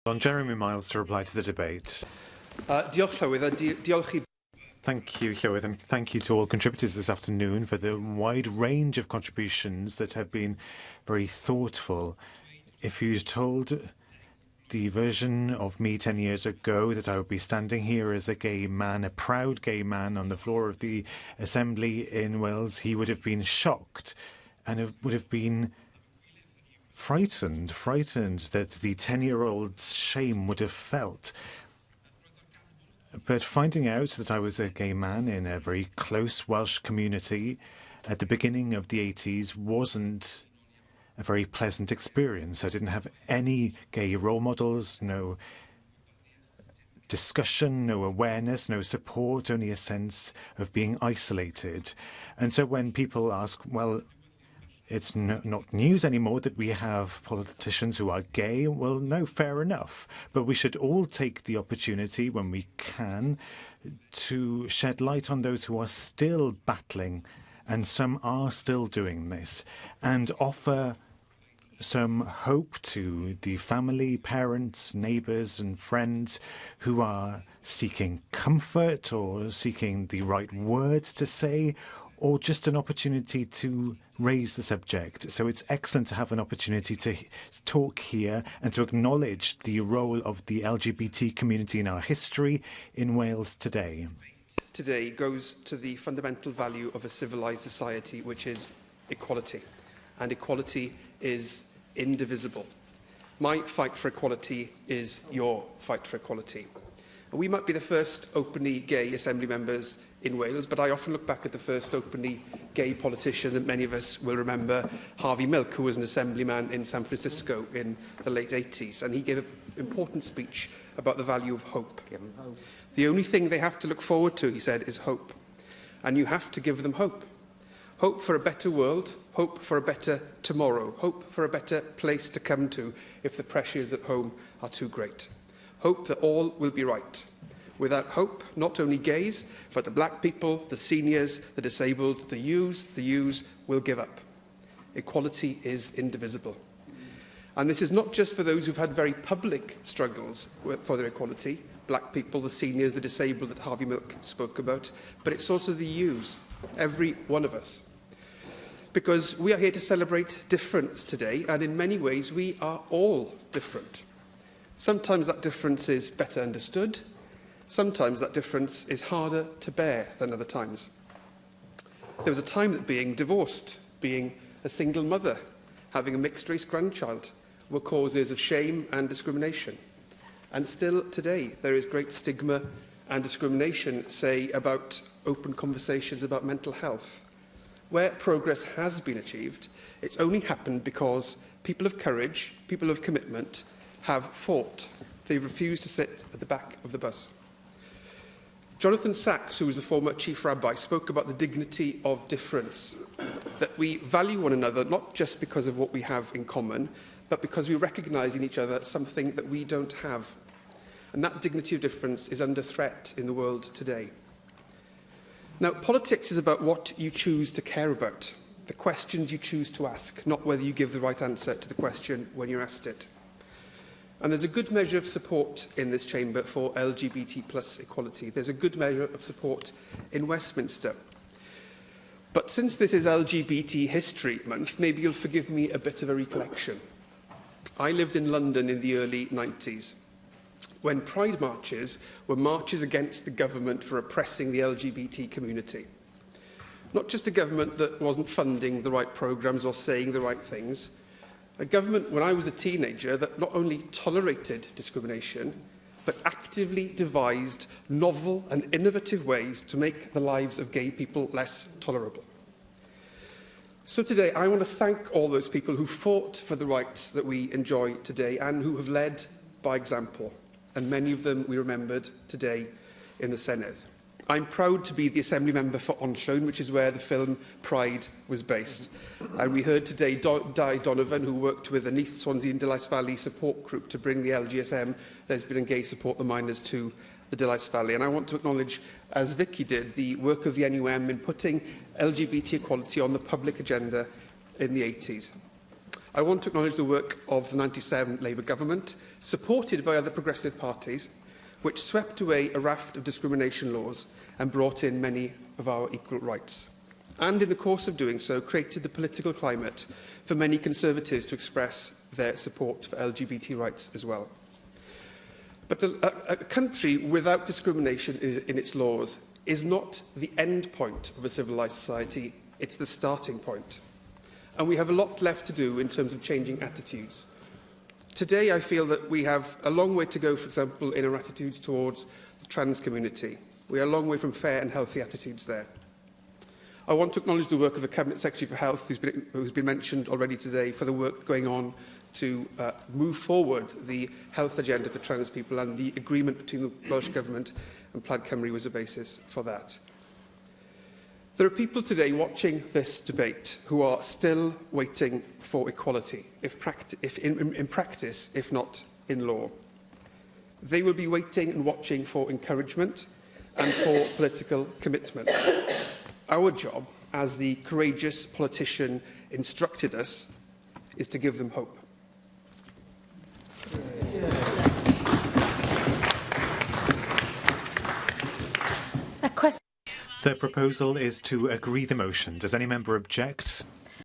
On Jeremy Miles to reply to the debate. Diolch Llywydd, a diolch I... Thank you, Llywydd, and thank you to all contributors this afternoon for the wide range of contributions that have been very thoughtful. If you told the version of me 10 years ago that I would be standing here as a gay man, a proud gay man, on the floor of the Assembly in Wales, he would have been shocked and it would have been frightened that the 10-year-old's shame would have felt. But finding out that I was a gay man in a very close Welsh community at the beginning of the 80s wasn't a very pleasant experience. I didn't have any gay role models, no discussion, no awareness, no support, only a sense of being isolated. And so when people ask, well, it's not news anymore that we have politicians who are gay. Well, no, fair enough. But we should all take the opportunity when we can to shed light on those who are still battling, and some are still doing this, and offer some hope to the family, parents, neighbours and friends who are seeking comfort or seeking the right words to say, or just an opportunity to raise the subject. So it's excellent to have an opportunity to talk here and to acknowledge the role of the LGBT community in our history in Wales today. Today goes to the fundamental value of a civilised society, which is equality. And equality is indivisible. My fight for equality is your fight for equality. We might be the first openly gay Assembly members in Wales, but I often look back at the first openly gay politician that many of us will remember, Harvey Milk, who was an Assemblyman in San Francisco in the late 80s, and he gave an important speech about the value of hope. The only thing they have to look forward to, he said, is hope. And you have to give them hope. Hope for a better world, hope for a better tomorrow, hope for a better place to come to if the pressures at home are too great. Hope that all will be right. Without hope, not only gays, but the black people, the seniors, the disabled, the yous will give up. Equality is indivisible. And this is not just for those who've had very public struggles for their equality, black people, the seniors, the disabled that Harvey Milk spoke about, but it's also the yous, every one of us. Because we are here to celebrate difference today, and in many ways we are all different. Sometimes that difference is better understood. Sometimes that difference is harder to bear than other times. There was a time that being divorced, being a single mother, having a mixed-race grandchild were causes of shame and discrimination. And still today, there is great stigma and discrimination, say, about open conversations about mental health. Where progress has been achieved, it's only happened because people of courage, people of commitment, have fought. They refused to sit at the back of the bus. Jonathan Sacks, who was the former chief rabbi, spoke about the dignity of difference, that we value one another not just because of what we have in common, but because we recognise in each other something that we don't have. And that dignity of difference is under threat in the world today. Now, politics is about what you choose to care about, the questions you choose to ask, not whether you give the right answer to the question when you're asked it. And there's a good measure of support in this chamber for LGBT plus equality. There's a good measure of support in Westminster. But since this is LGBT History Month, maybe you'll forgive me a bit of a recollection. I lived in London in the early 90s, when pride marches were marches against the government for oppressing the LGBT community. Not just a government that wasn't funding the right programmes or saying the right things, a government, when I was a teenager, that not only tolerated discrimination, but actively devised novel and innovative ways to make the lives of gay people less tolerable. So today, I want to thank all those people who fought for the rights that we enjoy today and who have led by example, and many of them we remembered today in the Senedd. I'm proud to be the Assembly member for Onllwyn, which is where the film Pride was based. And we heard today Di Donovan, who worked with the Neath, Swansea and Dillais Valley support group to bring the LGSM, lesbian and gay support the minors to the Dillais Valley. And I want to acknowledge, as Vicky did, the work of the NUM in putting LGBT equality on the public agenda in the 80s. I want to acknowledge the work of the 97 Labour government, supported by other progressive parties, which swept away a raft of discrimination laws and brought in many of our equal rights, and in the course of doing so created the political climate for many Conservatives to express their support for LGBT rights as well. But a country without discrimination in its laws is not the end point of a civilised society, it's the starting point. And we have a lot left to do in terms of changing attitudes. Today, I feel that we have a long way to go, for example, in our attitudes towards the trans community. We are a long way from fair and healthy attitudes there. I want to acknowledge the work of the Cabinet Secretary for Health, who's been mentioned already today, for the work going on to move forward the health agenda for trans people, and the agreement between the Welsh Government and Plaid Cymru was a basis for that. There are people today watching this debate who are still waiting for equality, in practice, if not in law. They will be waiting and watching for encouragement and for political commitment. Our job, as the courageous politician instructed us, is to give them hope. The proposal is to agree the motion. Does any member object?